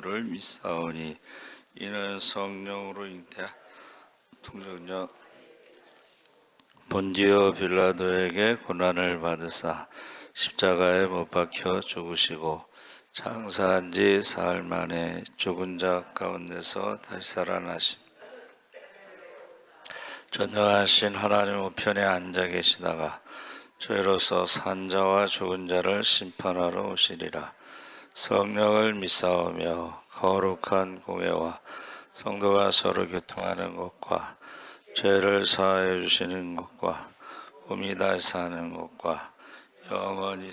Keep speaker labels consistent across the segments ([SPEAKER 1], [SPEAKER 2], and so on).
[SPEAKER 1] 를 믿사오니 이는 성령으로 잉태하 통정녀 본디오 빌라도에게 고난을 받으사 십자가에 못 박혀 죽으시고 장사한 지 사흘 만에 죽은 자 가운데서 다시 살아나심 전능하신 하나님 우편에 앉아 계시다가 저희로서 산 자와 죽은 자를 심판하러 오시리라. 성령을 믿사오며 거룩한 공회와 성도가 서로 교통하는 것과 죄를 사하여 주시는 것과 몸이 다시 사는 것과 영원히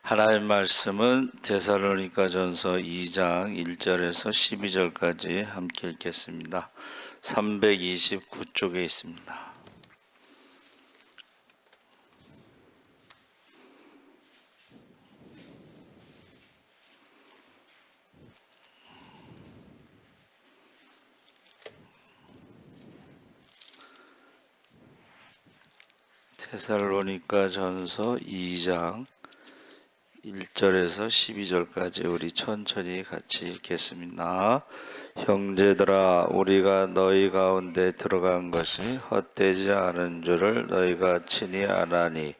[SPEAKER 1] 하나님 말씀은 데살로니가전서 2장 1절에서 12절까지 함께 읽겠습니다. 329쪽에 있습니다. 데살로니가전서 2장 1절에서 12절까지 우리 천천히 같이 읽겠습니다. 형제들아, 우리가 너희 가운데 들어간 것이 헛되지 않은 줄을 너희가 친히 아나니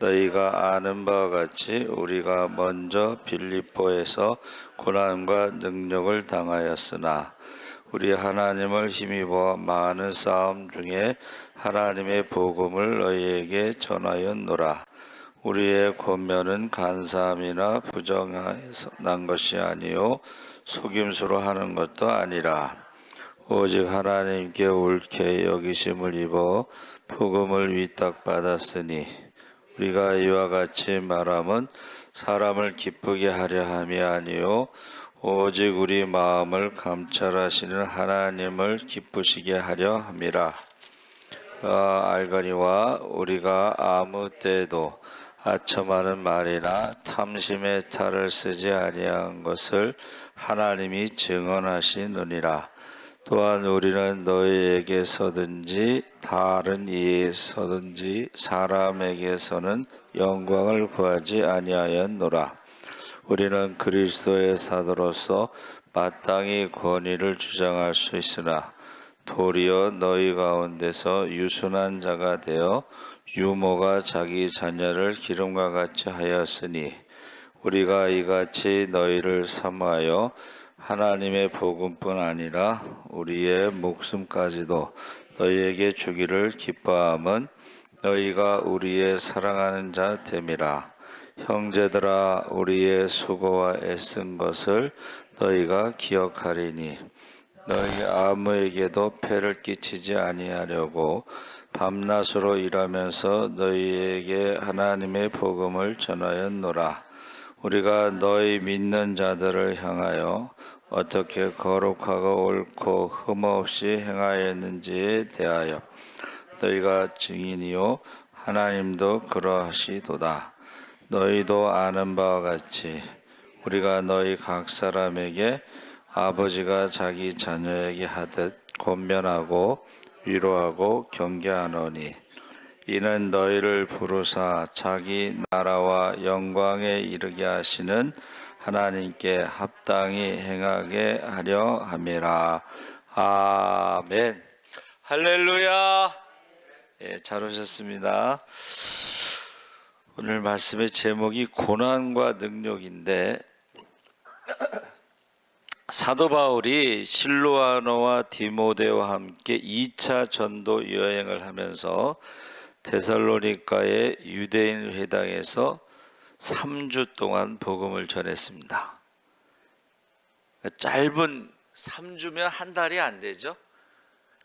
[SPEAKER 1] 너희가 아는 바와 같이 우리가 먼저 빌립보에서 고난과 능력을 당하였으나 우리 하나님을 힘입어 많은 싸움 중에 하나님의 복음을 너희에게 전하였노라. 우리의 권면은 간사함이나 부정해서 난 것이 아니요 속임수로 하는 것도 아니라 오직 하나님께 옳게 여기심을 입어 복음을 위탁받았으니 우리가 이와 같이 말함은 사람을 기쁘게 하려 함이 아니요 오직 우리 마음을 감찰하시는 하나님을 기쁘시게 하려 함이라. 알거니와 우리가 아무 때에도 아첨하는 말이나 탐심의 탈을 쓰지 아니한 것을 하나님이 증언하시느니라. 또한 우리는 너희에게서든지 다른 이에서든지 사람에게서는 영광을 구하지 아니하였노라. 우리는 그리스도의 사도로서 마땅히 권위를 주장할 수 있으나 도리어 너희 가운데서 유순한 자가 되어 유모가 자기 자녀를 기름과 같이 하였으니 우리가 이같이 너희를 사모하여 하나님의 복음뿐 아니라 우리의 목숨까지도 너희에게 주기를 기뻐함은 너희가 우리의 사랑하는 자 됨이라. 형제들아, 우리의 수고와 애쓴 것을 너희가 기억하리니 너희 아무에게도 폐를 끼치지 아니하려고 밤낮으로 일하면서 너희에게 하나님의 복음을 전하였노라. 우리가 너희 믿는 자들을 향하여 어떻게 거룩하고 옳고 흠없이 행하였는지에 대하여 너희가 증인이요 하나님도 그러하시도다. 너희도 아는 바와 같이 우리가 너희 각 사람에게 아버지가 자기 자녀에게 하듯 권면하고 위로하고 경계하노니 이는 너희를 부르사 자기 나라와 영광에 이르게 하시는 하나님께 합당히 행하게 하려 함이라. 아멘. 할렐루야. 잘 오셨습니다. 오늘 말씀의 제목이 고난과 능력인데 사도 바울이 실로아노와 디모데와 함께 2차 전도 여행을 하면서 데살로니가의 유대인 회당에서 3주 동안 복음을 전했습니다. 짧은 3주면 한 달이 안 되죠.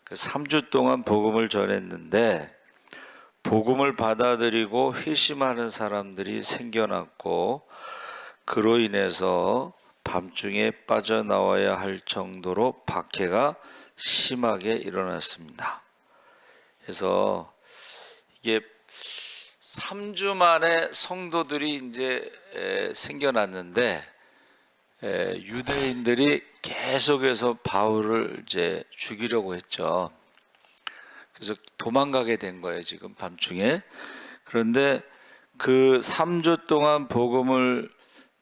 [SPEAKER 1] 3주 동안 복음을 전했는데 복음을 받아들이고 회심하는 사람들이 생겨났고 그로 인해서 밤중에 빠져나와야 할 정도로 박해가 심하게 일어났습니다. 그래서 이게 3주 만에 성도들이 이제 생겨났는데 유대인들이 계속해서 바울을 이제 죽이려고 했죠. 그래서 도망가게 된 거예요, 지금 밤중에. 그런데 그 3주 동안 복음을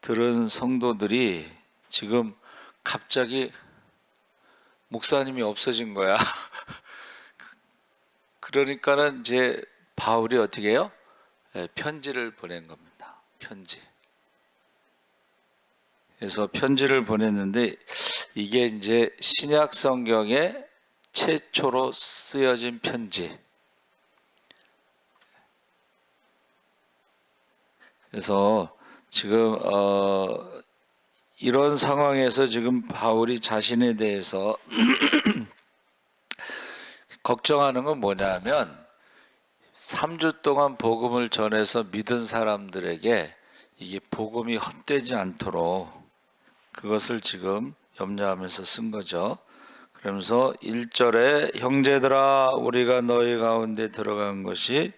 [SPEAKER 1] 들은 성도들이 지금 갑자기 목사님이 없어진 거야. 그러니까는 이제 바울이 어떻게 해요? 편지를 보낸 겁니다. 편지. 그래서 편지를 보냈는데 이게 이제 신약 성경에 최초로 쓰여진 편지. 그래서 지금 이런 상황에서 지금 바울이 자신에 대해서 걱정하는 건 뭐냐면 3주 동안 복음을 전해서 믿은 사람들에게 이게 복음이 헛되지 않도록 그것을 지금 염려하면서 쓴 거죠. 그러면서 1절에 형제들아 우리가 너희 가운데 들어간 것이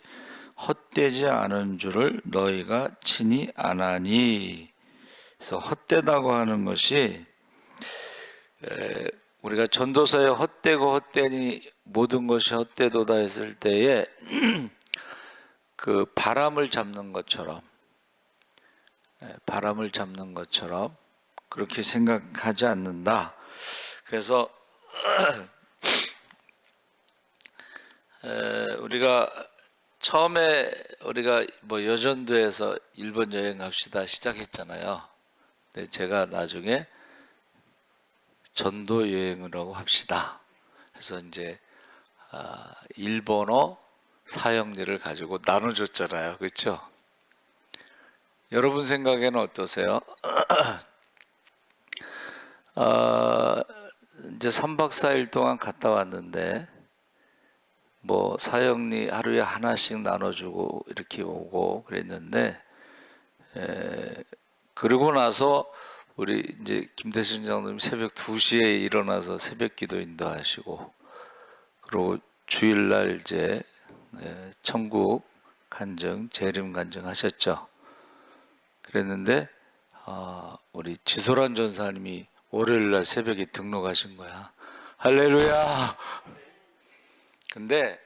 [SPEAKER 1] 헛되지 않은 줄을 너희가 친히 아나니. 그래서 헛되다고 하는 것이 우리가 전도서에 헛되고 헛되니 모든 것이 헛되도다 했을 때에 그 바람을 잡는 것처럼 그렇게 생각하지 않는다. 그래서 우리가 처음에 우리가 뭐 여전도에서 일본 여행 갑시다 시작했잖아요. 근데 제가 나중에 전도 여행이라고 합시다. 그래서 이제 일본어 사형리를 가지고 나눠줬잖아요. 그렇죠? 여러분 생각에는 어떠세요? 이제 3박 4일 동안 갔다 왔는데 뭐 사형리 하루에 하나씩 나눠주고 이렇게 오고 그랬는데 그러고 나서 우리 이제 김대신 장로님 새벽 2시에 일어나서 새벽 기도 인도하시고 그리고 주일날 이제 천국 간증 재림 간증 하셨죠. 그랬는데 우리 지소란 전사님이 월요일날 새벽에 등록하신 거야. 할렐루야. 근데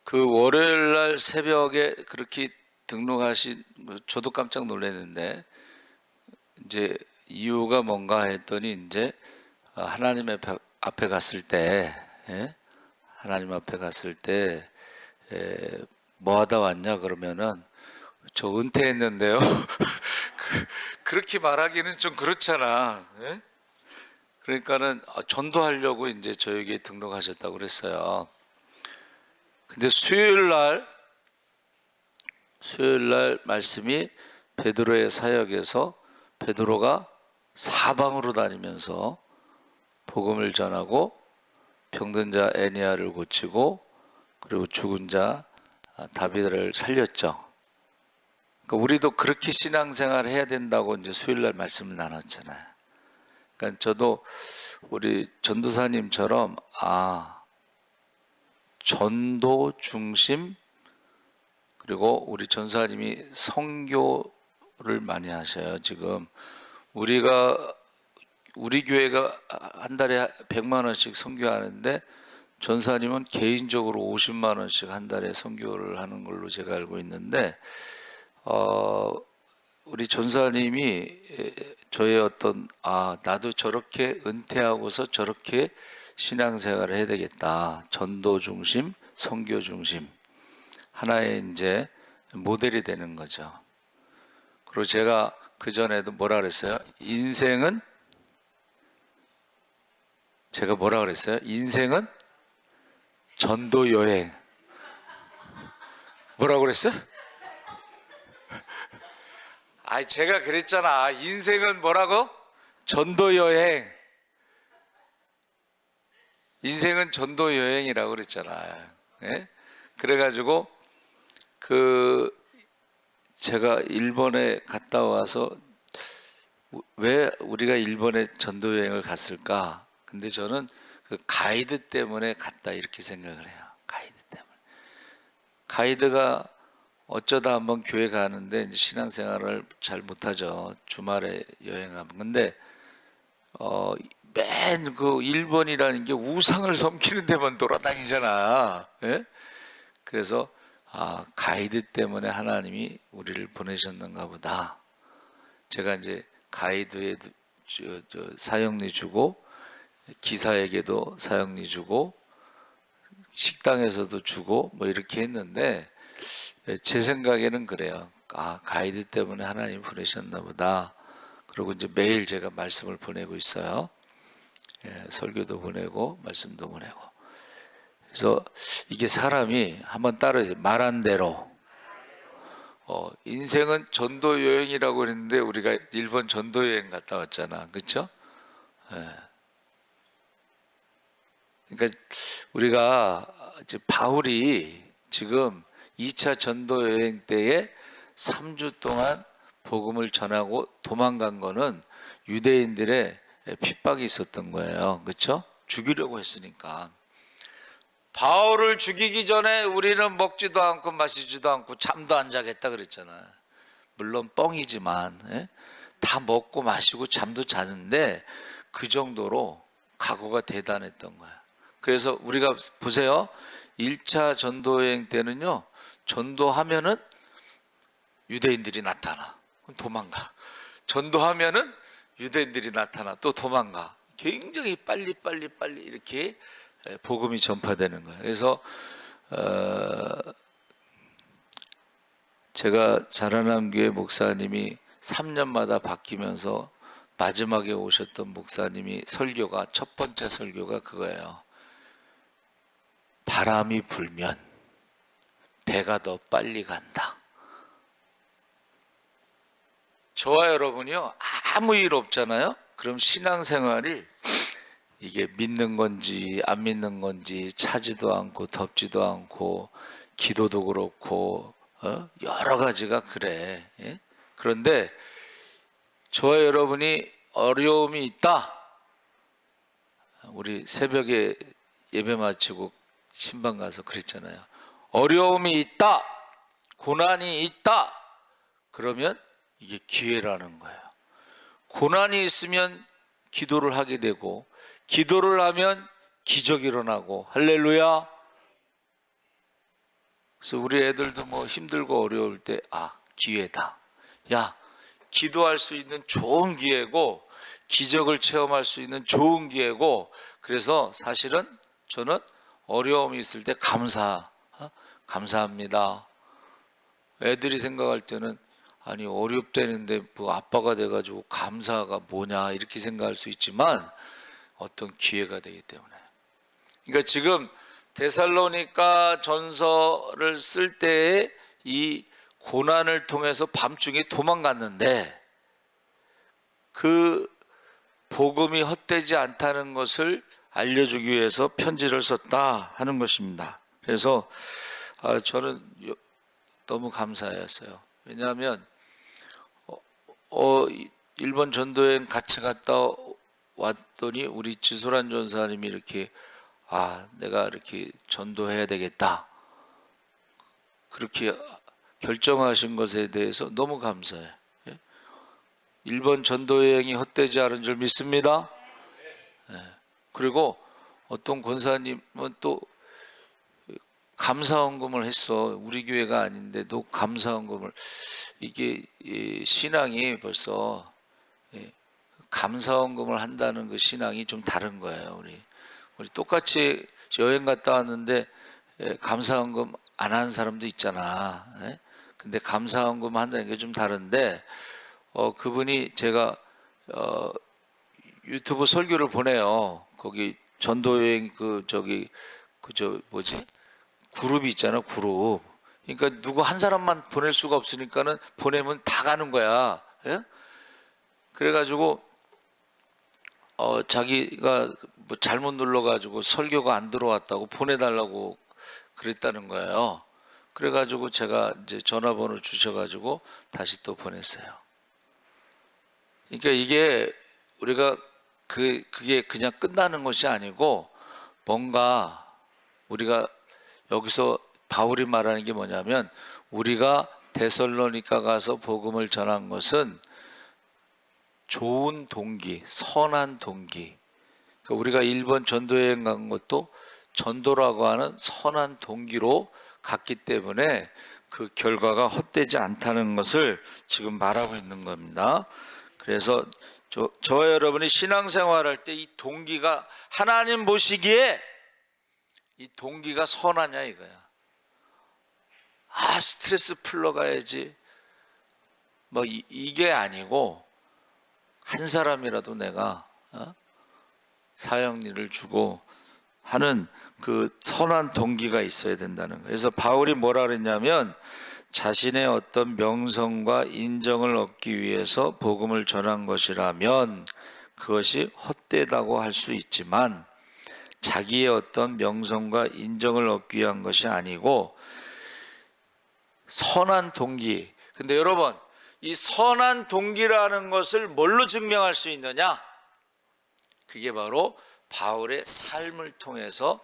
[SPEAKER 1] 그 월요일날 새벽에 그렇게 등록하신 저도 깜짝 놀랐는데 이제 이유가 뭔가 했더니 이제 하나님 앞에 갔을 때 하나님 앞에 갔을 때 뭐 하다 왔냐 그러면은 저 은퇴했는데요. 그렇게 말하기는 좀 그렇잖아. 그러니까는 전도하려고 이제 저에게 등록하셨다고 그랬어요. 근데 수요일 날 말씀이 베드로의 사역에서 베드로가 사방으로 다니면서 복음을 전하고 병든 자 애니아를 고치고 그리고 죽은 자 다비드를 살렸죠. 그러니까 우리도 그렇게 신앙생활을 해야 된다고 이제 수요일 날 말씀을 나눴잖아요. 그러니까 저도 우리 전도사님처럼 전도 중심 그리고 우리 전사님이 선교를 많이 하셔요. 지금 우리 교회가 한 달에 100만 원씩 선교하는데 전사님은 개인적으로 50만 원씩 한 달에 선교를 하는 걸로 제가 알고 있는데 우리 전사님이 저의 어떤 나도 저렇게 은퇴하고서 저렇게 신앙생활을 해야 되겠다. 전도 중심, 선교 중심 하나의 이제 모델이 되는 거죠. 그리고 제가 그 전에도 뭐라 그랬어요? 제가 뭐라 그랬어요? 인생은 전도 여행. 뭐라고 그랬어요? 제가 그랬잖아. 인생은 뭐라고? 전도 여행. 인생은 전도 여행이라고 그랬잖아요. 그래가지고 제가 일본에 갔다 와서 왜 우리가 일본에 전도 여행을 갔을까? 근데 저는 그 가이드 때문에 갔다 이렇게 생각을 해요. 가이드 때문에. 가이드가 어쩌다 한번 교회 가는데 이제 신앙생활을 잘 못하죠. 주말에 여행하면. 근데 맨 그 일본이라는 게 우상을 섬기는 데만 돌아다니잖아. 그래서 가이드 때문에 하나님이 우리를 보내셨는가 보다. 제가 이제 가이드에 사형리 주고 기사에게도 사형리 주고 식당에서도 주고 뭐 이렇게 했는데 제 생각에는 그래요. 가이드 때문에 하나님 보내셨나 보다. 그리고 이제 매일 제가 말씀을 보내고 있어요. 설교도 보내고 말씀도 보내고. 그래서 이게 사람이 한번 따라서 말한 대로 인생은 전도 여행이라고 했는데 우리가 일본 전도 여행 갔다 왔잖아, 그렇죠? 그러니까 우리가 이제 바울이 지금 2차 전도 여행 때에 3주 동안 복음을 전하고 도망간 거는 유대인들의 핍박이 있었던 거예요, 그렇죠? 죽이려고 했으니까. 바울을 죽이기 전에 우리는 먹지도 않고 마시지도 않고 잠도 안 자겠다 그랬잖아. 물론 뻥이지만 다 먹고 마시고 잠도 자는데 그 정도로 각오가 대단했던 거야. 그래서 우리가 보세요. 1차 전도여행 때는요, 전도하면은 유대인들이 나타나. 도망가. 전도하면은 유대인들이 나타나. 또 도망가. 굉장히 빨리 이렇게 복음이 전파되는 거예요. 그래서 제가 자라난 교회 목사님이 3년마다 바뀌면서 마지막에 오셨던 목사님이 설교가, 첫 번째 설교가 그거예요. 바람이 불면 배가 더 빨리 간다. 저와 여러분이요, 아무 일 없잖아요. 그럼 신앙생활이 이게 믿는 건지 안 믿는 건지 차지도 않고 덥지도 않고 기도도 그렇고 여러 가지가 그래. 그런데 저와 여러분이 어려움이 있다. 우리 새벽에 예배 마치고 신방 가서 그랬잖아요. 어려움이 있다, 고난이 있다. 그러면 이게 기회라는 거예요. 고난이 있으면 기도를 하게 되고, 기도를 하면 기적이 일어나고. 할렐루야. 그래서 우리 애들도 뭐 힘들고 어려울 때 기회다. 야, 기도할 수 있는 좋은 기회고 기적을 체험할 수 있는 좋은 기회고. 그래서 사실은 저는 어려움이 있을 때 감사합니다. 애들이 생각할 때는 아니 어렵다는데 뭐 아빠가 돼가지고 감사가 뭐냐 이렇게 생각할 수 있지만 어떤 기회가 되기 때문에. 그러니까 지금 데살로니가 전서를 쓸 때에 이 고난을 통해서 밤중에 도망갔는데 그 복음이 헛되지 않다는 것을 알려주기 위해서 편지를 썼다 하는 것입니다. 그래서 저는 너무 감사했어요. 왜냐하면 일본 전도여행 같이 갔다 왔더니 우리 지소란 전사님이 이렇게 내가 이렇게 전도해야 되겠다 그렇게 결정하신 것에 대해서 너무 감사해요. 일본 전도여행이 헛되지 않은 줄 믿습니다. 그리고 어떤 권사님은 또 감사헌금을 했어. 우리 교회가 아닌데도 감사헌금을. 이게 신앙이 벌써 감사헌금을 한다는 그 신앙이 좀 다른 거예요. 우리 똑같이 여행 갔다 왔는데 감사헌금 안 하는 사람도 있잖아. 근데 감사헌금 한다는 게 좀 다른데 그분이 제가 유튜브 설교를 보내요. 거기 전도여행 그룹이 있잖아, 그룹. 그러니까 누구 한 사람만 보낼 수가 없으니까는 보내면 다 가는 거야. 그래가지고 자기가 뭐 잘못 눌러가지고 설교가 안 들어왔다고 보내달라고 그랬다는 거예요. 그래가지고 제가 이제 전화번호 주셔가지고 다시 또 보냈어요. 그러니까 이게 우리가 그게 그냥 끝나는 것이 아니고 뭔가 우리가 여기서 바울이 말하는 게 뭐냐면 우리가 데살로니가 가서 복음을 전한 것은 좋은 동기, 선한 동기. 그러니까 우리가 일본 전도여행 간 것도 전도라고 하는 선한 동기로 갔기 때문에 그 결과가 헛되지 않다는 것을 지금 말하고 있는 겁니다. 그래서 저와 여러분이 신앙생활할 때 이 동기가, 하나님 보시기에 이 동기가 선하냐 이거야. 스트레스 풀러 가야지 뭐 이게 아니고, 한 사람이라도 내가 사형리를 주고 하는 그 선한 동기가 있어야 된다는 거예요. 그래서 바울이 뭐라 그랬냐면, 자신의 어떤 명성과 인정을 얻기 위해서 복음을 전한 것이라면 그것이 헛되다고 할 수 있지만, 자기의 어떤 명성과 인정을 얻기 위한 것이 아니고 선한 동기. 근데 여러분, 이 선한 동기라는 것을 뭘로 증명할 수 있느냐? 그게 바로 바울의 삶을 통해서,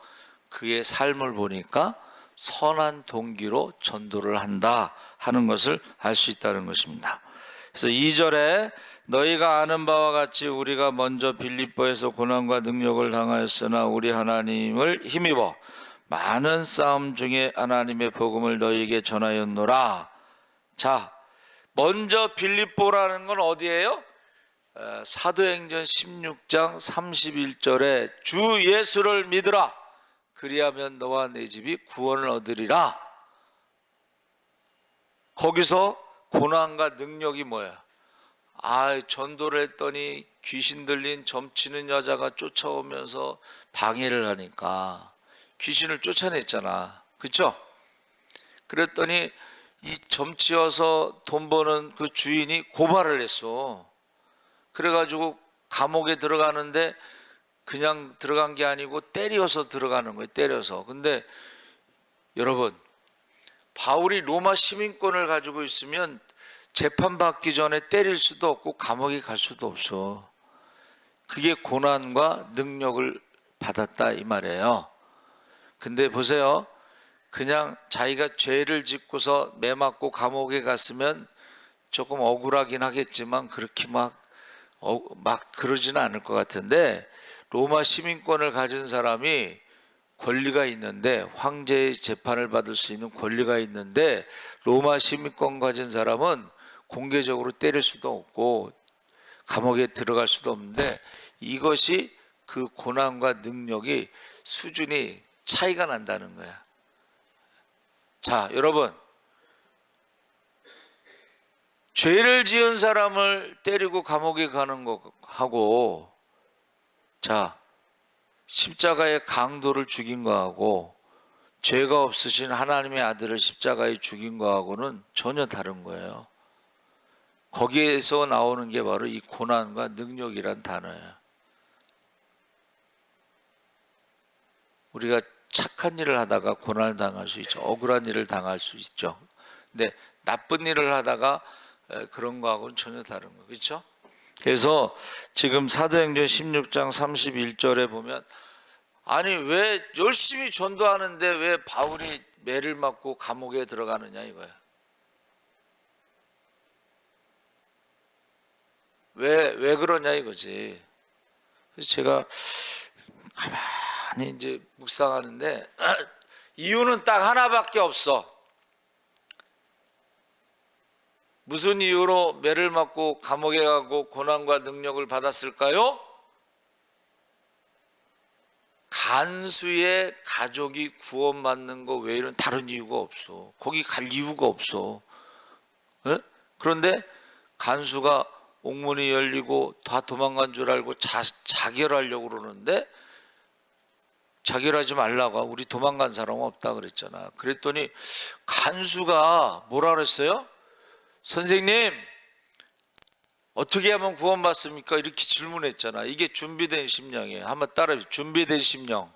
[SPEAKER 1] 그의 삶을 보니까 선한 동기로 전도를 한다 하는 것을 알 수 있다는 것입니다. 그래서 2절에 너희가 아는 바와 같이 우리가 먼저 빌립보에서 고난과 능력을 당하였으나 우리 하나님을 힘입어 많은 싸움 중에 하나님의 복음을 너희에게 전하였노라. 자, 먼저 빌립보라는 건 어디예요? 사도행전 16장 31절에 주 예수를 믿으라, 그리하면 너와 내 집이 구원을 얻으리라. 거기서 고난과 능력이 뭐야? 전도를 했더니 귀신 들린 점치는 여자가 쫓아오면서 방해를 하니까 귀신을 쫓아냈잖아. 그렇죠? 그랬더니 이 점치어서 돈 버는 그 주인이 고발을 했어. 그래가지고 감옥에 들어가는데 그냥 들어간 게 아니고 때려서 들어가는 거예요. 때려서. 근데 여러분, 바울이 로마 시민권을 가지고 있으면 재판받기 전에 때릴 수도 없고 감옥에 갈 수도 없어. 그게 고난과 능력을 받았다 이 말이에요. 근데 보세요, 그냥 자기가 죄를 짓고서 매 맞고 감옥에 갔으면 조금 억울하긴 하겠지만 그렇게 막 그러지는 않을 것 같은데, 로마 시민권을 가진 사람이 권리가 있는데, 황제의 재판을 받을 수 있는 권리가 있는데, 로마 시민권 가진 사람은 공개적으로 때릴 수도 없고 감옥에 들어갈 수도 없는데, 이것이 그 고난과 능력이 수준이 차이가 난다는 거야. 자, 여러분, 죄를 지은 사람을 때리고 감옥에 가는 거하고, 자, 십자가의 강도를 죽인 거하고, 죄가 없으신 하나님의 아들을 십자가에 죽인 거하고는 전혀 다른 거예요. 거기에서 나오는 게 바로 이 고난과 능력이란 단어예요. 우리가 착한 일을 하다가 고난을 당할 수 있죠. 억울한 일을 당할 수 있죠. 근데 나쁜 일을 하다가 그런 거하고는 전혀 다른 거예요. 그렇죠? 그래서 지금 사도행전 16장 31절에 보면, 아니 왜 열심히 전도하는데 왜 바울이 매를 맞고 감옥에 들어가느냐 이거야. 왜 그러냐 이거지. 그래서 제가 가만히 이제 묵상하는데 이유는 딱 하나밖에 없어. 무슨 이유로 매를 맞고 감옥에 가고 고난과 능력을 받았을까요? 간수의 가족이 구원받는 거 외에는 다른 이유가 없어. 거기 갈 이유가 없어. 에? 그런데 간수가 옥문이 열리고 다 도망간 줄 알고 자결하려고 그러는데, 자결하지 말라고, 우리 도망간 사람은 없다 그랬잖아. 그랬더니 간수가 뭐라 그랬어요? 선생님, 어떻게 하면 구원받습니까? 이렇게 질문했잖아. 이게 준비된 심령이에요. 한번 따라해. 준비된 심령.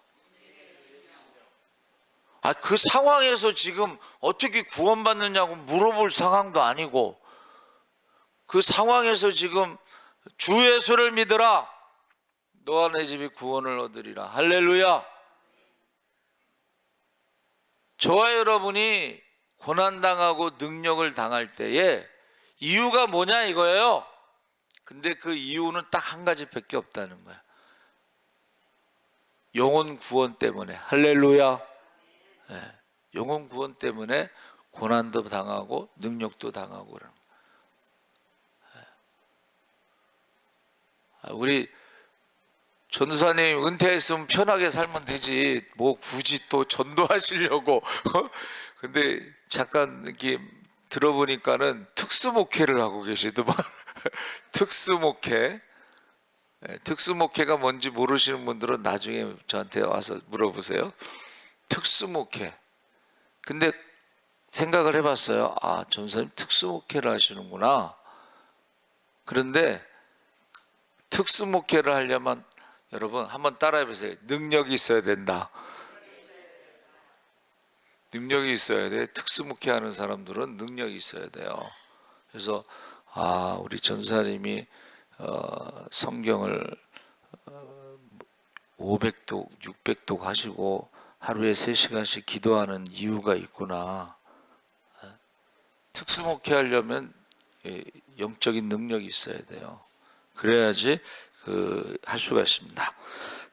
[SPEAKER 1] 그 상황에서 지금 어떻게 구원받느냐고 물어볼 상황도 아니고, 그 상황에서 지금 주 예수를 믿으라, 너와 내 집이 구원을 얻으리라. 할렐루야. 저와 여러분이 고난당하고 능력을 당할 때에 이유가 뭐냐 이거예요. 근데 그 이유는 딱 한 가지밖에 없다는 거야. 영혼 구원 때문에. 할렐루야. 네. 영혼 구원 때문에 고난도 당하고 능력도 당하고 그러는 거예요. 우리 전도사님 은퇴했으면 편하게 살면 되지 뭐 굳이 또 전도하시려고 근데 잠깐 이렇게 들어보니까는 특수목회를 하고 계시더만 특수목회. 특수목회가 뭔지 모르시는 분들은 나중에 저한테 와서 물어보세요. 특수목회. 근데 생각을 해봤어요. 아, 전도사님 특수목회를 하시는구나. 그런데 특수목회를 하려면 여러분 한번 따라해보세요. 능력이 있어야 된다. 능력이 있어야 돼. 특수목회 하는 사람들은 능력이 있어야 돼요. 그래서 우리 전사님이 성경을 500독, 600독 하시고 하루에 3시간씩 기도하는 이유가 있구나. 특수목회 하려면 영적인 능력이 있어야 돼요. 그래야지 할 수가 있습니다.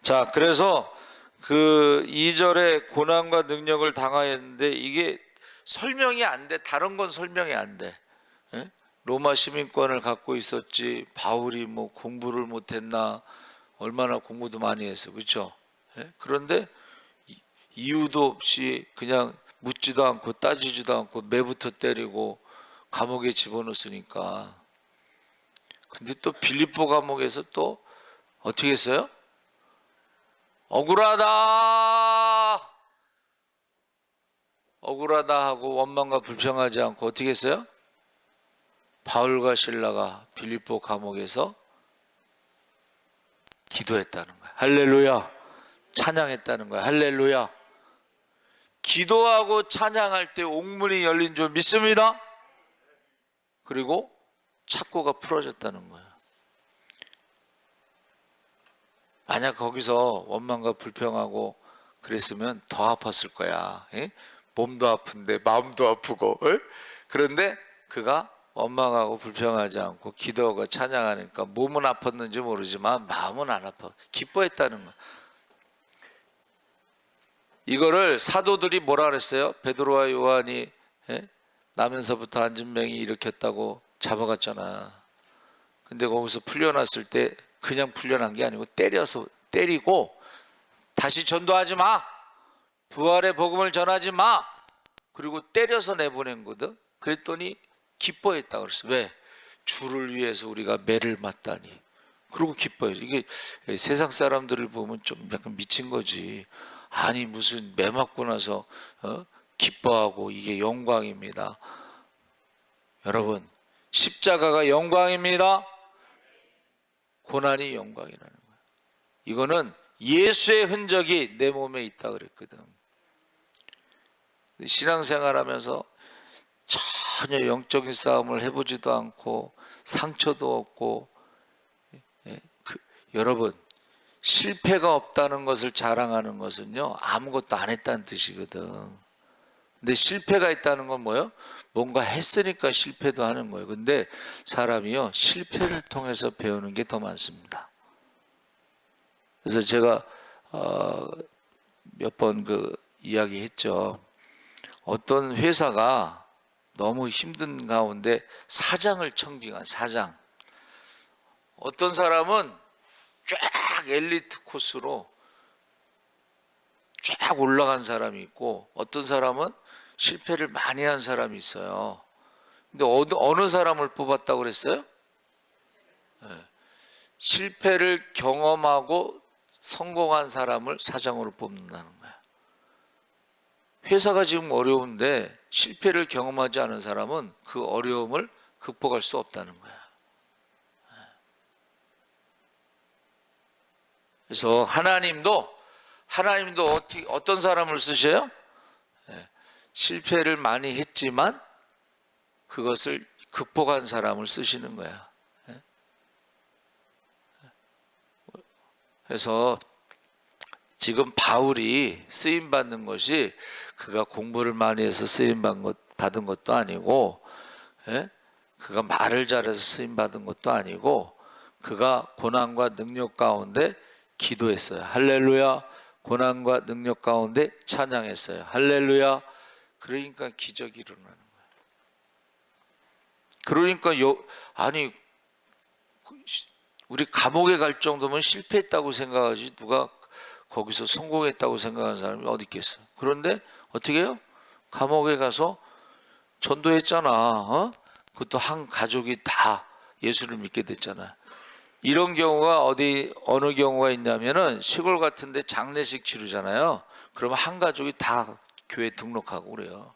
[SPEAKER 1] 자, 그래서 그 2절에 고난과 능력을 당하였는데 이게 설명이 안 돼. 다른 건 설명이 안 돼. 로마 시민권을 갖고 있었지 바울이 뭐 공부를 못했나 얼마나 공부도 많이 했어. 그렇죠? 그런데 이유도 없이 그냥 묻지도 않고 따지지도 않고 매부터 때리고 감옥에 집어넣었으니까. 근데 또 빌립보 감옥에서 또 어떻게 했어요? 억울하다 하고 원망과 불평하지 않고 어떻게 했어요? 바울과 실라가 빌립보 감옥에서 기도했다는 거야. 할렐루야. 찬양했다는 거야. 할렐루야. 기도하고 찬양할 때 옥문이 열린 줄 믿습니다. 그리고 착고가 풀어졌다는 거야. 만약 거기서 원망과 불평하고 그랬으면 더 아팠을 거야. 몸도 아픈데 마음도 아프고. 그런데 그가 원망하고 불평하지 않고 기도하고 찬양하니까 몸은 아팠는지 모르지만 마음은 안 아파. 기뻐했다는 거야. 이거를 사도들이 뭐라 그랬어요? 베드로와 요한이 나면서부터 안진뱅이 일으켰다고 잡아갔잖아. 근데 거기서 풀려났을 때 그냥 풀려난 게 아니고 때리고 다시 전도하지 마. 부활의 복음을 전하지 마. 그리고 때려서 내보낸 거든. 그랬더니 기뻐했다 그랬어. 왜? 주를 위해서 우리가 매를 맞다니. 그리고 기뻐해. 이게 세상 사람들을 보면 좀 약간 미친 거지. 아니 무슨 매 맞고 나서 기뻐하고 이게 영광입니다. 여러분 십자가가 영광입니다. 고난이 영광이라는 거예요. 이거는 예수의 흔적이 내 몸에 있다 그랬거든. 신앙생활하면서 전혀 영적인 싸움을 해보지도 않고 상처도 없고 여러분 실패가 없다는 것을 자랑하는 것은요 아무것도 안 했다는 뜻이거든. 근데 실패가 있다는 건 뭐예요? 뭔가 했으니까 실패도 하는 거예요. 근데 사람이요 실패를 통해서 배우는 게 더 많습니다. 그래서 제가 몇 번 이야기했죠. 어떤 회사가 너무 힘든 가운데 사장을 청빙한 사장. 어떤 사람은 쫙 엘리트 코스로 쫙 올라간 사람이 있고 어떤 사람은 실패를 많이 한 사람이 있어요. 근데 어느 사람을 뽑았다고 그랬어요? 실패를 경험하고 성공한 사람을 사장으로 뽑는다는 거야. 회사가 지금 어려운데 실패를 경험하지 않은 사람은 그 어려움을 극복할 수 없다는 거야. 그래서 하나님도 어떤 사람을 쓰셔요? 실패를 많이 했지만 그것을 극복한 사람을 쓰시는 거야. 그래서 지금 바울이 쓰임 받는 것이 그가 공부를 많이 해서 쓰임 받은 것도 아니고 그가 말을 잘해서 쓰임 받은 것도 아니고 그가 고난과 능력 가운데 기도했어요. 할렐루야. 고난과 능력 가운데 찬양했어요. 할렐루야. 그러니까 기적이 일어나는 거야. 그러니까 아니 우리 감옥에 갈 정도면 실패했다고 생각하지 누가 거기서 성공했다고 생각하는 사람이 어디 있겠어. 그런데 어떻게 해요? 감옥에 가서 전도했잖아. 어? 그것도 한 가족이 다 예수를 믿게 됐잖아. 이런 경우가 어느 경우가 있냐면은 시골 같은데 장례식 치르잖아요. 그러면 한 가족이 다 교회 등록하고 그래요.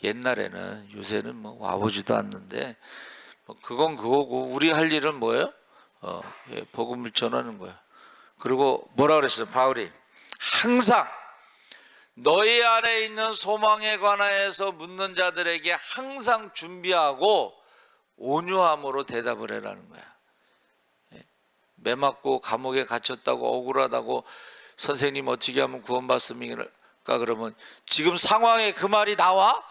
[SPEAKER 1] 옛날에는. 요새는 뭐 와보지도 않는데 뭐 그건 그거고 우리 할 일은 뭐예요? 복음을 전하는 거예요. 그리고 뭐라 그랬어요? 바울이 항상 너희 안에 있는 소망에 관하여서 묻는 자들에게 항상 준비하고 온유함으로 대답을 해라는 거야. 매 맞고 감옥에 갇혔다고 억울하다고 선생님 어떻게 하면 구원받습니까? 그러면 지금 상황에 그 말이 나와?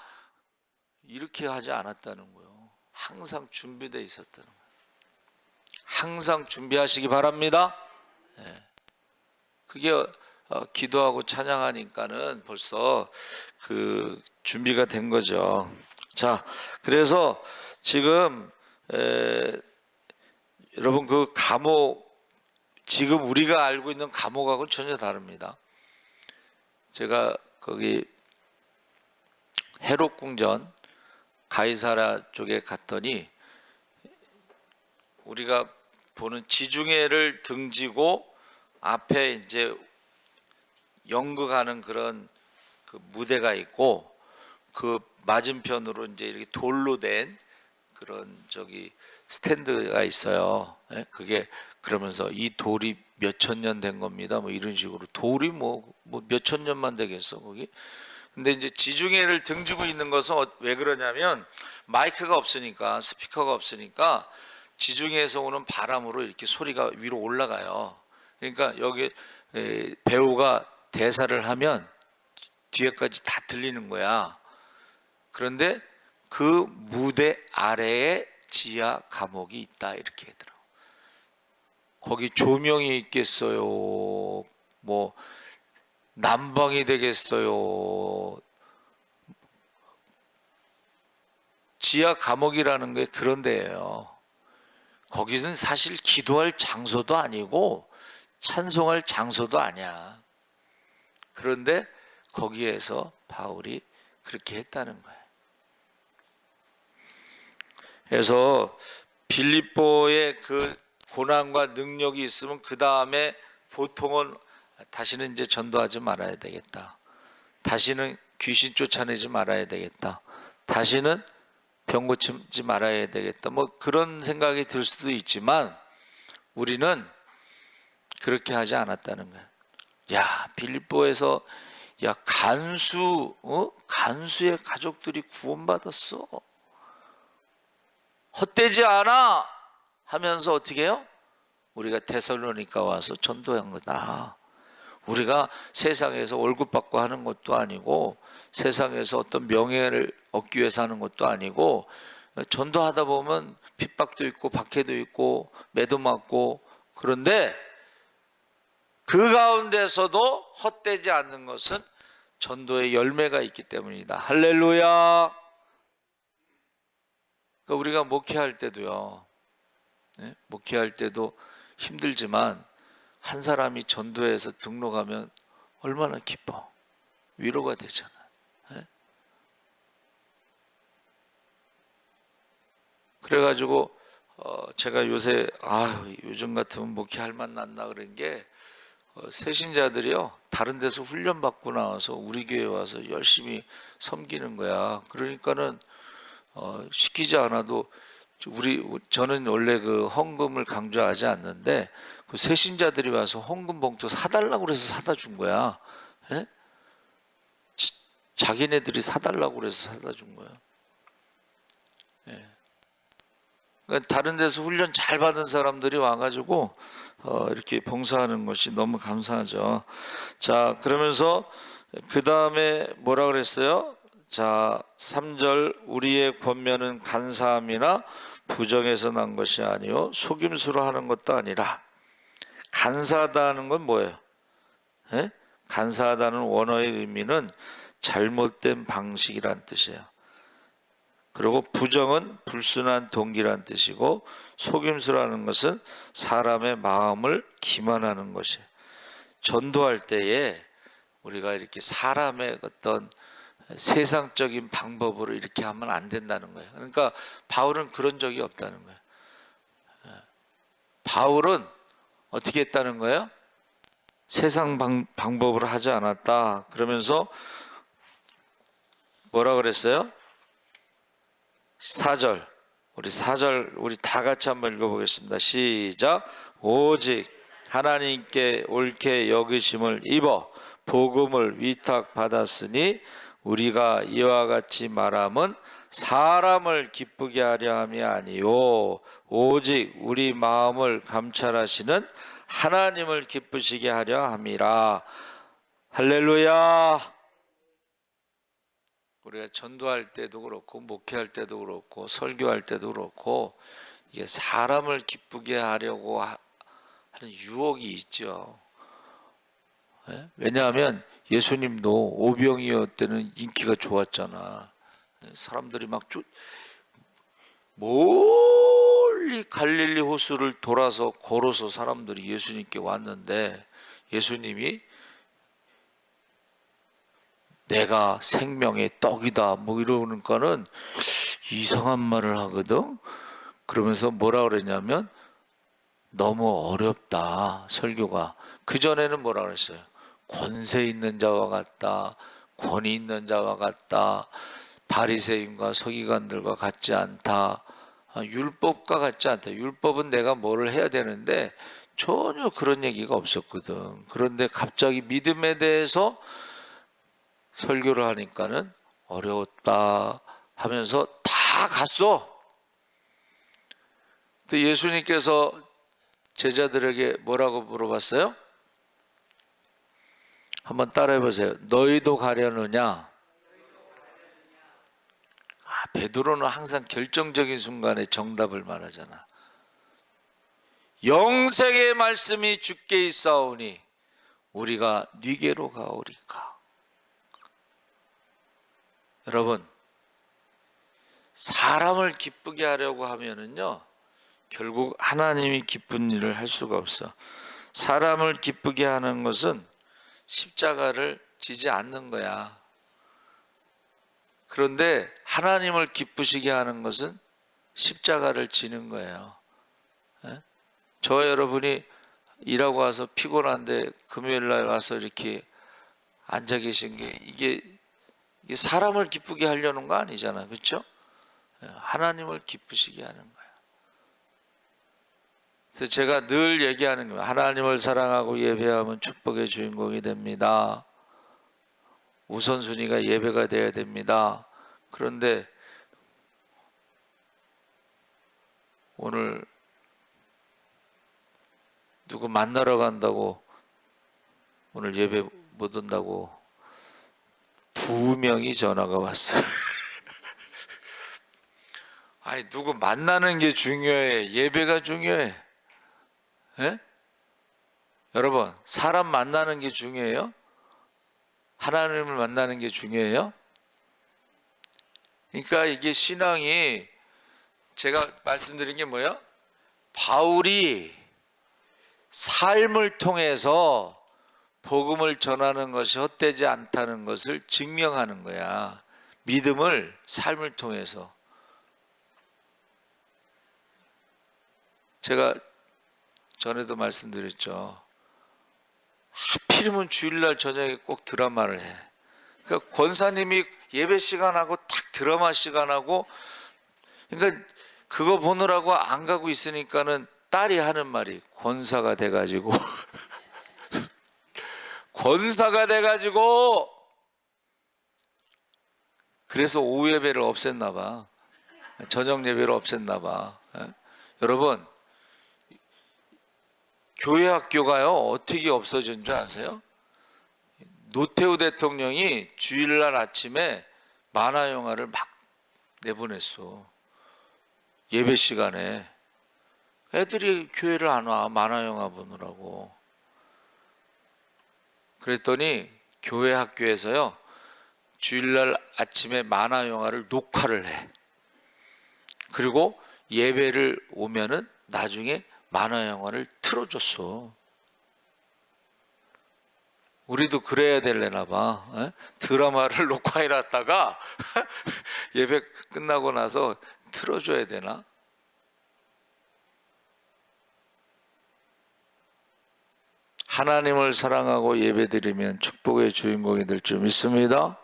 [SPEAKER 1] 이렇게 하지 않았다는 거예요. 항상 준비되어 있었다는 거예요. 항상 준비하시기 바랍니다. 그게 기도하고 찬양하니까는 벌써 그 준비가 된 거죠. 자, 그래서 지금 여러분 그 감옥 지금 우리가 알고 있는 감옥하고는 전혀 다릅니다. 제가 거기 헤롯 궁전 가이사랴 쪽에 갔더니 우리가 보는 지중해를 등지고 앞에 이제 연극하는 그런 그 무대가 있고 그 맞은편으로 이제 이렇게 돌로 된 그런 스탠드가 있어요. 그게 그러면서 이 돌이 몇천 년 된 겁니다. 뭐 이런 식으로 돌이 뭐 몇천 년만 되겠어 거기. 근데 이제 지중해를 등지고 있는 것은 왜 그러냐면 마이크가 없으니까 스피커가 없으니까 지중해에서 오는 바람으로 이렇게 소리가 위로 올라가요. 그러니까 여기 배우가 대사를 하면 뒤에까지 다 들리는 거야. 그런데 그 무대 아래에 지하 감옥이 있다 이렇게 하더라고. 거기 조명이 있겠어요? 뭐 난방이 되겠어요? 지하 감옥이라는 게 그런 데예요. 거기는 사실 기도할 장소도 아니고 찬송할 장소도 아니야. 그런데 거기에서 바울이 그렇게 했다는 거예요. 그래서 빌립보의 그 고난과 능력이 있으면 그 다음에 보통은 다시는 이제 전도하지 말아야 되겠다. 다시는 귀신 쫓아내지 말아야 되겠다. 다시는 병 고치지 말아야 되겠다. 뭐 그런 생각이 들 수도 있지만 우리는 그렇게 하지 않았다는 거예요. 야, 빌립보에서 야 간수의 가족들이 구원받았어. 헛되지 않아 하면서 어떻게 해요? 우리가 데살로니가 와서 전도한 거다. 우리가 세상에서 월급 받고 하는 것도 아니고 세상에서 어떤 명예를 얻기 위해서 하는 것도 아니고 전도하다 보면 핍박도 있고 박해도 있고 매도 맞고 그런데 그 가운데서도 헛되지 않는 것은 전도의 열매가 있기 때문이다. 할렐루야. 그러니까 우리가 목회할 때도요. 목회할 때도 힘들지만 한 사람이 전도해서 등록하면 얼마나 기뻐. 위로가 되잖아. 그래가지고 제가 요새 요즘 같으면 목회할 만 났나 그런 게 새신자들이요 다른 데서 훈련 받고 나와서 우리 교회 와서 열심히 섬기는 거야. 그러니까는 시키지 않아도 저는 원래 그 헌금을 강조하지 않는데 그 새신자들이 와서 헌금 봉투 사달라고 그래서 사다 준 거야. 예? 자기네들이 사달라고 그래서 사다 준 거야. 예. 그러니까 다른 데서 훈련 잘 받은 사람들이 와가지고 이렇게 봉사하는 것이 너무 감사하죠. 자, 그러면서 그 다음에 뭐라 그랬어요? 자, 3절 우리의 권면은 간사함이나 부정에서 난 것이 아니요 속임수로 하는 것도 아니라. 간사하다는 건 뭐예요? 예? 간사하다는 원어의 의미는 잘못된 방식이란 뜻이에요. 그리고 부정은 불순한 동기란 뜻이고, 속임수라는 것은 사람의 마음을 기만하는 것이에요. 전도할 때에 우리가 이렇게 사람의 어떤 세상적인 방법으로 이렇게 하면 안 된다는 거예요. 그러니까 바울은 그런 적이 없다는 거예요. 바울은 어떻게 했다는 거예요? 세상 방법으로 하지 않았다. 그러면서 뭐라 그랬어요? 4절. 우리 4절 우리 다 같이 한번 읽어보겠습니다. 시작. 오직 하나님께 옳게 여기심을 입어 복음을 위탁받았으니 우리가 이와 같이 말함은 사람을 기쁘게 하려 함이 아니요 오직 우리 마음을 감찰하시는 하나님을 기쁘시게 하려 함이라. 할렐루야. 우리가 전도할 때도 그렇고 목회할 때도 그렇고 설교할 때도 그렇고 이게 사람을 기쁘게 하려고 하는 유혹이 있죠. 왜냐하면 예수님도 오병이어 때는 인기가 좋았잖아. 사람들이 막 멀리 갈릴리 호수를 돌아서 걸어서 사람들이 예수님께 왔는데, 예수님이 내가 생명의 떡이다 뭐 이러니까는 이상한 말을 하거든. 그러면서 뭐라 그랬냐면 너무 어렵다 설교가. 그전에는 뭐라 그랬어요? 권세 있는 자와 같다, 권위 있는 자와 같다, 바리새인과 서기관들과 같지 않다, 율법과 같지 않다. 율법은 내가 뭐를 해야 되는데 전혀 그런 얘기가 없었거든. 그런데 갑자기 믿음에 대해서 설교를 하니까는 어려웠다 하면서 다 갔어. 또 예수님께서 제자들에게 뭐라고 물어봤어요? 한번 따라해 보세요. 너희도 가려느냐? 베드로는 항상 결정적인 순간에 정답을 말하잖아. 영생의 말씀이 주께 있사오니 우리가 네게로 가오리까. 여러분, 사람을 기쁘게 하려고 하면은요 결국 하나님이 기쁜 일을 할 수가 없어. 사람을 기쁘게 하는 것은 십자가를 지지 않는 거야. 그런데 하나님을 기쁘시게 하는 것은 십자가를 지는 거예요. 저 여러분이 일하고 와서 피곤한데 금요일 날 와서 이렇게 앉아 계신 게 이게 사람을 기쁘게 하려는 거 아니잖아. 그렇죠? 하나님을 기쁘시게 하는 거예요. 그래서 제가 늘 얘기하는 거예요. 하나님을 사랑하고 예배하면 축복의 주인공이 됩니다. 우선순위가 예배가 돼야 됩니다. 그런데 오늘 누구 만나러 간다고 오늘 예배 못 온다고 2명이 전화가 왔어요. 아니 누구 만나는 게 중요해? 예배가 중요해? 에? 여러분, 사람 만나는 게 중요해요? 하나님을 만나는 게 중요해요? 그러니까 이게 신앙이, 제가 말씀드린 게 뭐예요? 바울이 삶을 통해서 복음을 전하는 것이 헛되지 않다는 것을 증명하는 거야. 믿음을 삶을 통해서. 제가 전에도 말씀드렸죠. 하필이면 주일날 저녁에 꼭 드라마를 해. 그러니까 권사님이 예배 시간하고 딱 드라마 시간하고, 그러니까 그거 보느라고 안 가고 있으니까는 딸이 하는 말이 권사가 돼가지고 권사가 돼가지고 그래서 오후 예배를 없앴나 봐. 저녁 예배를 없앴나 봐. 여러분, 교회 학교가요 어떻게 없어진 줄 아세요? 노태우 대통령이 주일날 아침에 만화 영화를 막 내보냈어. 예배 시간에 애들이 교회를 안 와, 만화 영화 보느라고. 그랬더니 교회 학교에서요 주일날 아침에 만화 영화를 녹화를 해. 그리고 예배를 오면은 나중에 만화 영화를 틀어줬어. 우리도 그래야 될래나 봐. 에? 드라마를 녹화해 놨다가 예배 끝나고 나서 틀어줘야 되나? 하나님을 사랑하고 예배드리면 축복의 주인공이 될 줄 믿습니다.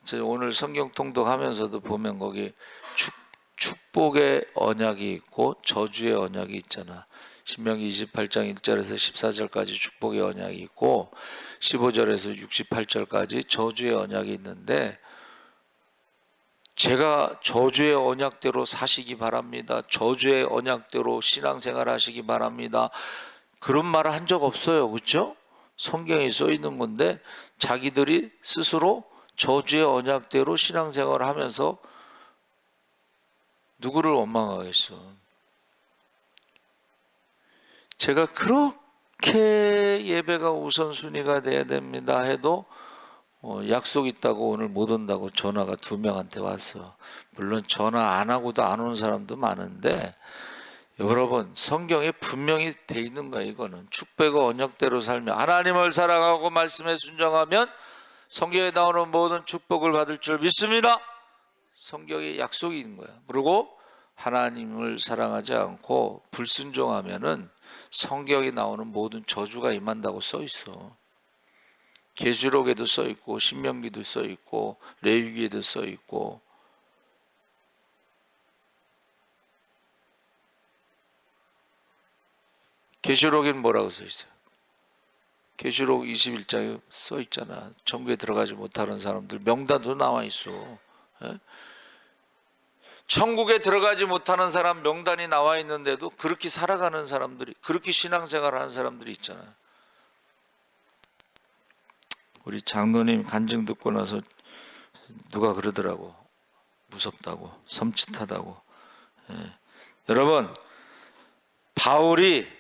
[SPEAKER 1] 제가 오늘 성경 통독하면서도 보면 거기 축복의 언약이 있고 저주의 언약이 있잖아. 신명기 28장 1절에서 14절까지 축복의 언약이 있고 15절에서 68절까지 저주의 언약이 있는데, 제가 저주의 언약대로 사시기 바랍니다, 저주의 언약대로 신앙생활 하시기 바랍니다, 그런 말을 한 적 없어요. 그렇죠? 성경에 써 있는 건데 자기들이 스스로 저주의 언약대로 신앙생활을 하면서 누구를 원망하겠어. 제가 그렇게 예배가 우선순위가 돼야 됩니다 해도 약속 있다고 오늘 못 온다고 전화가 2명한테 왔어. 물론 전화 안 하고도 안 오는 사람도 많은데, 여러분 성경에 분명히 돼 있는 거야. 이거는 축복의 언약대로 살면, 하나님을 사랑하고 말씀에 순종하면 성경에 나오는 모든 축복을 받을 줄 믿습니다. 성경에 약속이 있는 거야. 그리고 하나님을 사랑하지 않고 불순종하면은 성경에 나오는 모든 저주가 임한다고 써 있어. 계시록에도 써 있고 신명기도 써 있고 레위기에도 써 있고. 계시록에는 뭐라고 써 있어요? 계시록 21장에 써 있잖아. 천국에 들어가지 못하는 사람들 명단도 나와 있어. 예? 천국에 들어가지 못하는 사람 명단이 나와 있는데도 그렇게 살아가는 사람들이, 그렇게 신앙생활을 하는 사람들이 있잖아. 우리 장로님 간증 듣고 나서 누가 그러더라고. 무섭다고, 섬찟하다고. 예. 여러분, 바울이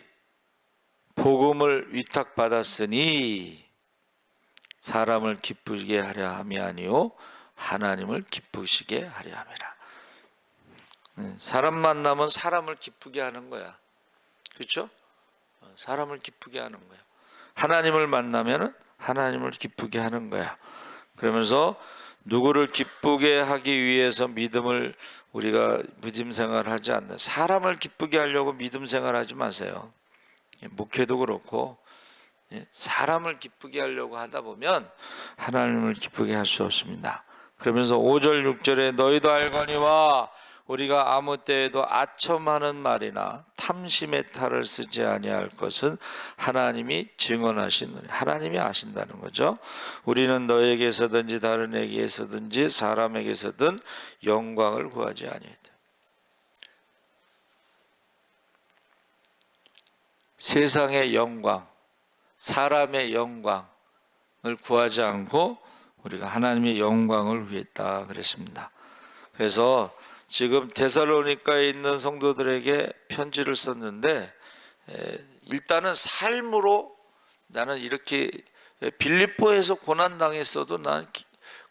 [SPEAKER 1] 복음을 위탁받았으니 사람을 기쁘게 하려 함이 아니요 하나님을 기쁘시게 하려 함이라. 사람 만나면 사람을 기쁘게 하는 거야. 그렇죠? 사람을 기쁘게 하는 거야. 하나님을 만나면 하나님을 기쁘게 하는 거야. 그러면서 누구를 기쁘게 하기 위해서 우리가 믿음 생활하지 않는, 사람을 기쁘게 하려고 믿음 생활하지 마세요. 목회도 그렇고 사람을 기쁘게 하려고 하다 보면 하나님을 기쁘게 할 수 없습니다. 그러면서 5절 6절에 너희도 알거니와 우리가 아무 때에도 아첨하는 말이나 탐심의 탈을 쓰지 아니할 것은 하나님이 증언하시느니, 하나님이 아신다는 거죠. 우리는 너에게서든지 다른 에게서든지 사람에게서든 영광을 구하지 아니했다. 세상의 영광, 사람의 영광을 구하지 않고 우리가 하나님의 영광을 위했다 그랬습니다. 그래서 지금 데살로니가에 있는 성도들에게 편지를 썼는데, 일단은 삶으로 나는 이렇게 빌립보에서 고난당했어도 난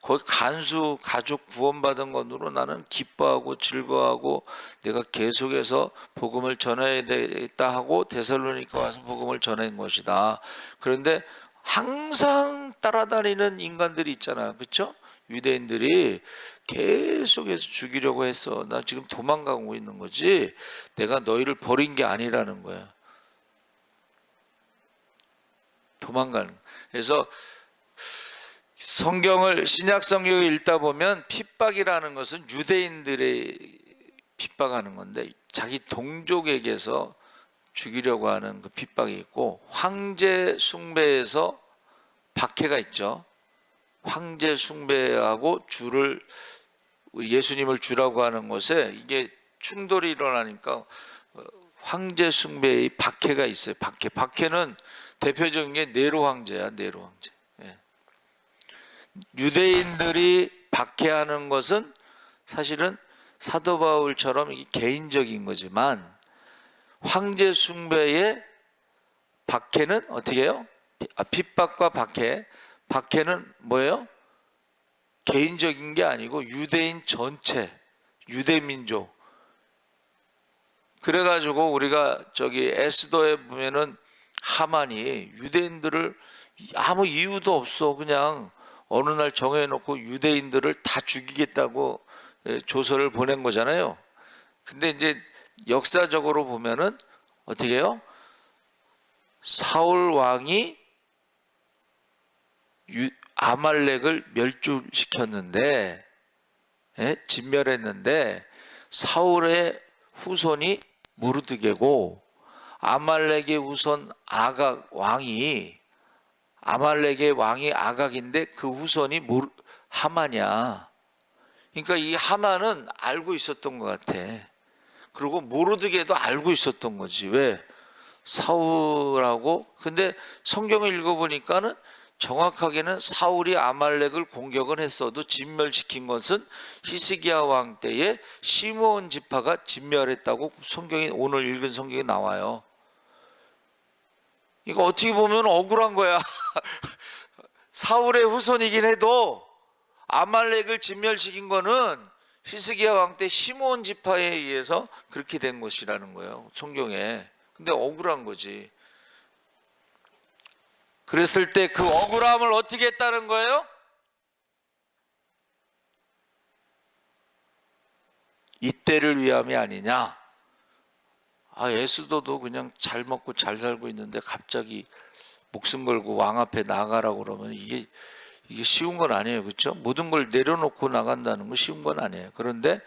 [SPEAKER 1] 거기 간수 가족 구원받은 것으로 나는 기뻐하고 즐거워하고 내가 계속해서 복음을 전해야 되겠다 하고 데살로니가 와서 복음을 전한 것이다. 그런데 항상 따라다니는 인간들이 있잖아. 그렇죠? 유대인들이 계속해서 죽이려고 했어. 나 지금 도망가고 있는 거지 내가 너희를 버린 게 아니라는 거야. 도망가는. 그래서 신약 성경을 읽다 보면 핍박이라는 것은 유대인들의 핍박하는 건데, 자기 동족에게서 죽이려고 하는 그 핍박이 있고, 황제 숭배에서 박해가 있죠. 황제 숭배하고 예수님을 주라고 하는 것에 이게 충돌이 일어나니까 황제 숭배의 박해가 있어요. 박해는 대표적인 게 네로 황제야. 네로 황제. 유대인들이 박해하는 것은 사실은 사도 바울처럼 이게 개인적인 거지만, 황제 숭배의 박해는 어떻게 해요? 핍박과 박해. 박해는 뭐예요? 개인적인 게 아니고 유대인 전체, 유대민족. 그래가지고 우리가 저기 에스더에 보면은 하만이 유대인들을 아무 이유도 없어 그냥 어느 날 정해놓고 유대인들을 다 죽이겠다고 조서를 보낸 거잖아요. 근데 이제 역사적으로 보면은 어떻게 해요? 사울 왕이 아말렉을 멸종시켰는데, 진멸했는데 사울의 후손이 무르드게고 아말렉의 후손 아각 왕이 아말렉의 왕이 아각인데 그 후손이 하만이야. 그러니까 이 하만은 알고 있었던 것 같아. 그리고 모르드게도 알고 있었던 거지. 왜? 사울하고. 근데 성경을 읽어보니까는 정확하게는 사울이 아말렉을 공격을 했어도 진멸시킨 것은 히스기야 왕 때에 시므온 지파가 진멸했다고 성경이, 오늘 읽은 성경에 나와요. 이거 어떻게 보면 억울한 거야. 사울의 후손이긴 해도 아말렉을 진멸시킨 거는 히스기야 왕 때 시므온 지파에 의해서 그렇게 된 것이라는 거예요, 성경에. 근데 억울한 거지. 그랬을 때 그 억울함을 어떻게 했다는 거예요? 이때를 위함이 아니냐. 에스더도 그냥 잘 먹고 잘 살고 있는데 갑자기 목숨 걸고 왕 앞에 나가라고 그러면 이게 쉬운 건 아니에요. 그렇죠? 모든 걸 내려놓고 나간다는 건 쉬운 건 아니에요. 그런데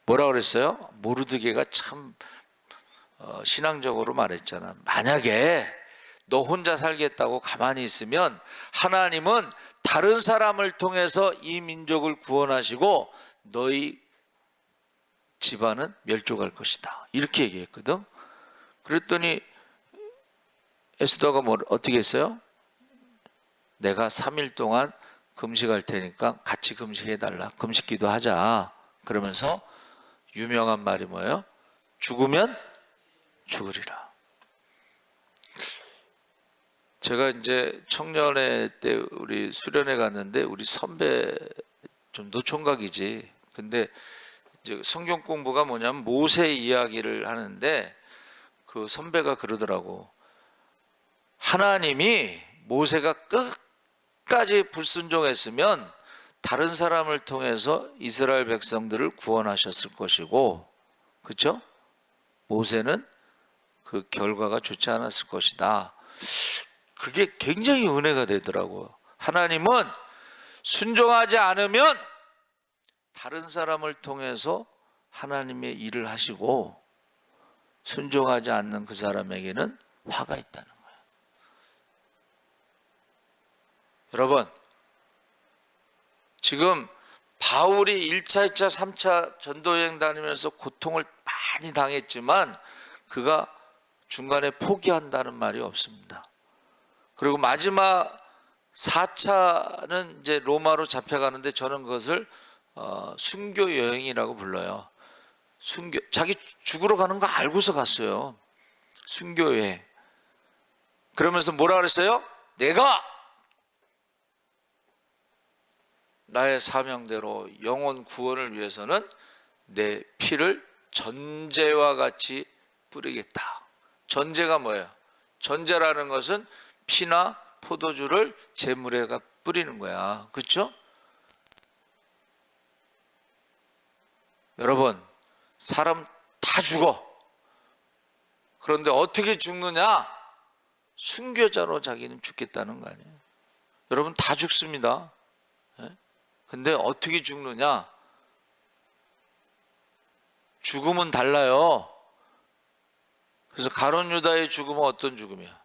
[SPEAKER 1] 뭐라 그랬어요? 모르드게가 참 신앙적으로 말했잖아. 만약에 너 혼자 살겠다고 가만히 있으면 하나님은 다른 사람을 통해서 이 민족을 구원하시고 너희 집안은 멸종할 것이다. 이렇게 얘기했거든. 그랬더니 에스더가 어떻게 했어요? 내가 3일 동안 금식할 테니까 같이 금식해달라. 금식기도 하자. 그러면서 유명한 말이 뭐예요? 죽으면 죽으리라. 제가 이제 청년회 때 우리 수련회 갔는데 우리 선배 좀 노총각이지. 근데 이제 성경 공부가 뭐냐면 모세 이야기를 하는데 그 선배가 그러더라고. 하나님이 모세가 끝까지 불순종했으면 다른 사람을 통해서 이스라엘 백성들을 구원하셨을 것이고, 그렇죠? 모세는 그 결과가 좋지 않았을 것이다. 그게 굉장히 은혜가 되더라고요. 하나님은 순종하지 않으면 다른 사람을 통해서 하나님의 일을 하시고 순종하지 않는 그 사람에게는 화가 있다는 거예요. 여러분, 지금 바울이 1차, 2차, 3차 전도여행 다니면서 고통을 많이 당했지만 그가 중간에 포기한다는 말이 없습니다. 그리고 마지막 4차는 이제 로마로 잡혀가는데 저는 그것을 순교 여행이라고 불러요. 자기 죽으러 가는 거 알고서 갔어요. 순교 여행. 그러면서 뭐라 그랬어요? 내가 나의 사명대로 영혼 구원을 위해서는 내 피를 전제와 같이 뿌리겠다. 전제가 뭐예요? 전제라는 것은 피나 포도주를 제물에 뿌리는 거야. 그렇죠? 여러분, 사람 다 죽어. 그런데 어떻게 죽느냐? 순교자로 자기는 죽겠다는 거 아니에요. 여러분 다 죽습니다. 근데 어떻게 죽느냐? 죽음은 달라요. 그래서 가룟 유다의 죽음은 어떤 죽음이야?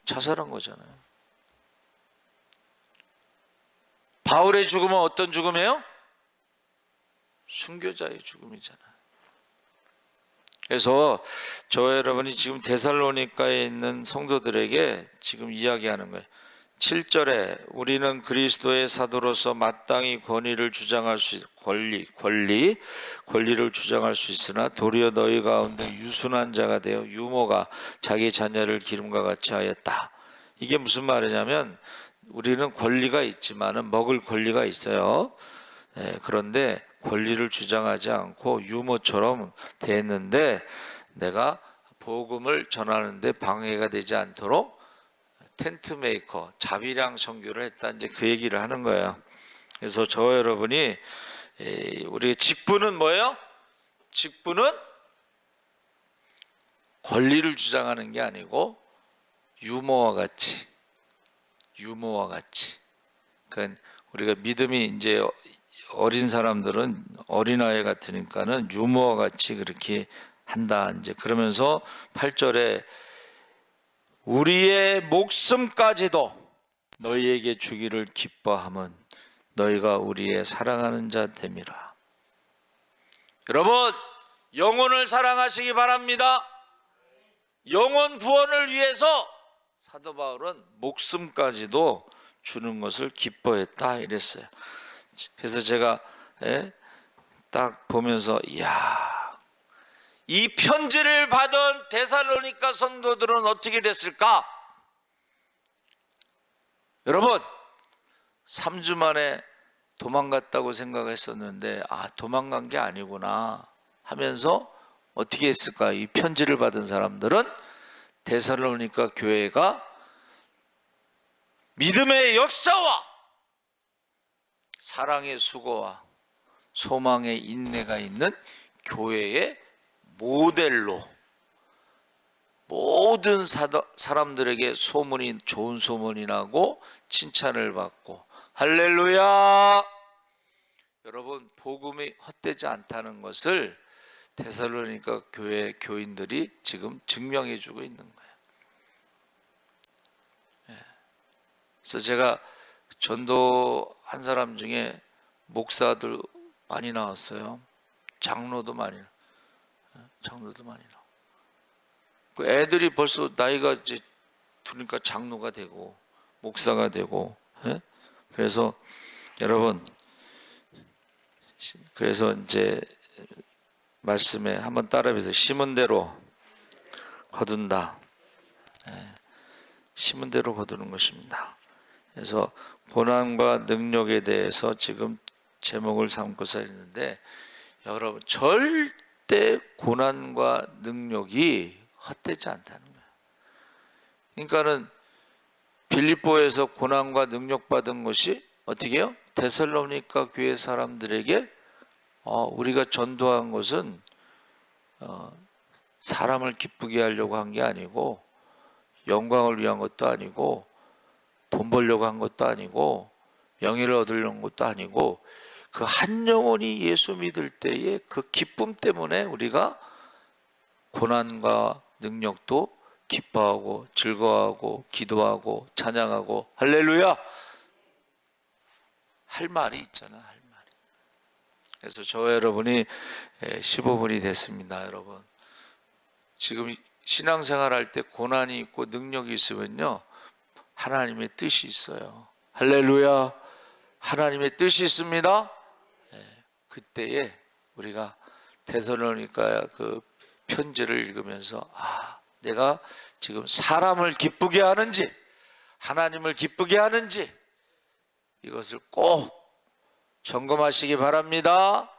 [SPEAKER 1] 자살한 거잖아요. 바울의 죽음은 어떤 죽음이에요? 순교자의 죽음이잖아요. 그래서 저 여러분이 지금 데살로니가에 있는 성도들에게 지금 이야기하는 거예요. 7절에 우리는 그리스도의 사도로서 마땅히 권위를 주장할 수 권리를 주장할 수 있으나 도리어 너희 가운데 유순한 자가 되어 유모가 자기 자녀를 기름과 같이 하였다. 이게 무슨 말이냐면 우리는 권리가 있지만은 먹을 권리가 있어요. 그런데 권리를 주장하지 않고 유모처럼 됐는데 내가 복음을 전하는데 방해가 되지 않도록 텐트 메이커, 자비량 선교를 했다. 이제 그 얘기를 하는 거예요. 그래서 저 여러분이 우리 직분은 뭐예요? 직분은 권리를 주장하는 게 아니고 유머와 같이 그러니까 우리가 믿음이 이제 어린 사람들은 어린아이 같으니까는 유머와 같이 그렇게 한다. 이제 그러면서 8절에 우리의 목숨까지도 너희에게 주기를 기뻐함은 너희가 우리의 사랑하는 자 됨이라. 여러분, 영혼을 사랑하시기 바랍니다. 영혼 구원을 위해서 사도 바울은 목숨까지도 주는 것을 기뻐했다 이랬어요. 그래서 제가 딱 보면서 이야, 이 편지를 받은 데살로니가 성도들은 어떻게 됐을까? 여러분, 3주 만에 도망갔다고 생각했었는데 도망간 게 아니구나 하면서 어떻게 했을까? 이 편지를 받은 사람들은 데살로니가 교회가 믿음의 역사와 사랑의 수고와 소망의 인내가 있는 교회의 모델로 모든 사람들에게 소문이 좋은 소문이 나고 칭찬을 받고 할렐루야. 여러분, 복음이 헛되지 않다는 것을 데살로니가 교회 교인들이 지금 증명해 주고 있는 거예요. 그래서 제가 전도한 사람 중에 목사들 많이 나왔어요. 장로도 많이 나와. 그 애들이 벌써 나이가 이제 들으니까 장로가 되고 목사가 되고. 그래서 여러분, 그래서 이제 말씀에 한번 따라해보세요. 심은 대로 거둔다. 심은 대로 거두는 것입니다. 그래서 고난과 능력에 대해서 지금 제목을 삼고서 했는데, 여러분, 절대 고난과 능력이 헛되지 않다는 거예요. 그러니까는 빌립보에서 고난과 능력 받은 것이 어떻게 해요? 데살로니가 교회 사람들에게 우리가 전도한 것은 사람을 기쁘게 하려고 한 게 아니고 영광을 위한 것도 아니고 돈 벌려고 한 것도 아니고 명예를 얻으려는 것도 아니고 그 한 영혼이 예수 믿을 때의 그 기쁨 때문에 우리가 고난과 능력도 기뻐하고 즐거워하고 기도하고 찬양하고 할렐루야 할 말이 있잖아. 할 말이. 그래서 저 여러분이 15분이 됐습니다. 여러분, 지금 신앙생활 할 때 고난이 있고 능력이 있으면요, 하나님의 뜻이 있어요. 할렐루야. 하나님의 뜻이 있습니다. 그때에 우리가 데살로니가 그 편지를 읽으면서 내가 지금 사람을 기쁘게 하는지 하나님을 기쁘게 하는지 이것을 꼭 점검하시기 바랍니다.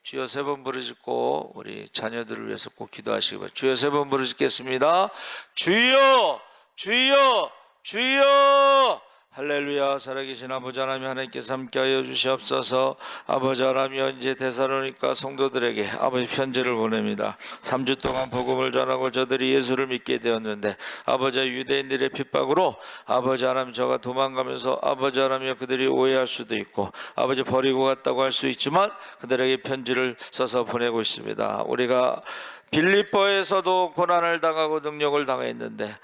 [SPEAKER 1] 주여 3번 부르짖고 우리 자녀들을 위해서 꼭 기도하시기 바랍니다. 주여 3번 부르짖겠습니다. 주여 주여 주여. 할렐루야. 살아계신 아버지 하나님, 하나님께서 함께하여 주시옵소서. 아버지 하나님, 이제 데살로니가 성도들에게 아버지 편지를 보냅니다. 3주 동안 복음을 전하고 저들이 예수를 믿게 되었는데 아버지 유대인들의 핍박으로 아버지 하나님 저가 도망가면서 아버지 하나님 그들이 오해할 수도 있고 아버지 버리고 갔다고 할 수 있지만 그들에게 편지를 써서 보내고 있습니다. 우리가 빌립보에서도 고난을 당하고 능력을 당했는데